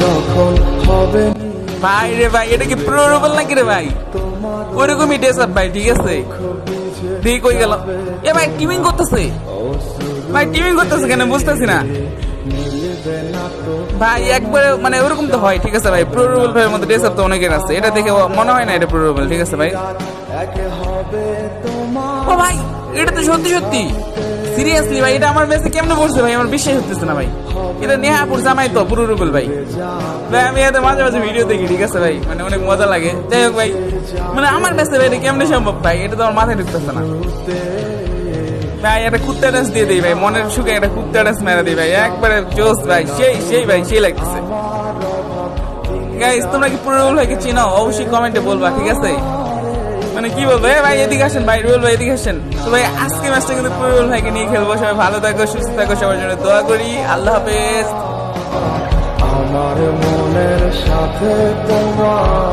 যখন হবে ভাই রে ভাই, এটা কি প্রো রুবেল নাকি রে ভাই? ওইরকমই ড্রেস আপ ভাই, ঠিক আছে। দেখি কই গেল এ ভাই, টিমিং করতেছে ভাই, টিমিং করতেছে কেন বুঝতেছি না ভাই। একবারে মানে ওরকম তো হয়, ঠিক আছে ভাই। প্রো রুবেল ভাইয়ের মধ্যে ড্রেস আপ তো অনেকের আছে, এটা দেখে মনে হয় না এটা প্রো রুবেল, ঠিক আছে ভাই। ও ভাই, এটা তো সত্যি সত্যি সিরিয়াসলি ভাই, এটা আমার মেসে কেমনে পড়ছে ভাই, আমার বিশ্বাস হচ্ছে না ভাই। এটা নেহাপুর জামাই তো প্রো রুবেল ভাই। ভাই আমি এত মাঝে মাঝে ভিডিও দেখি, ঠিক আছে ভাই, মানে অনেক মজা লাগে। যাই হোক ভাই, মানে আমার মেসে ভাই এটা কেমনে সম্ভব ভাই, এটা তো আমার মাথায় ঢুকতেছে না ভাই। একটা কুত্তা ডান্স দিয়ে দিই ভাই, মনের সুখে একটা কুত্তা ডান্স মেরে দিই ভাই, একবারে জোস ভাই, সেই ভাই, সেই লাগতেছে। গাইস, তোমরা কি প্রো রুবেল ভাইকে চিনো? অবশ্যই কমেন্টে বলবা, ঠিক আছে। মানে কি বলবো, ভাই এদিকে আসেন ভাই, রুবেল ভাই এদিকে আসেন। তো ভাই আজকে ম্যাচটা কিন্তু প্রো রুবেল ভাইকে নিয়ে খেলবো। সবাই ভালো থাকো, সুস্থ থাকো, সবার জন্য দোয়া করি। আল্লাহ হাফেজ। আমার মনের সাথে তোমার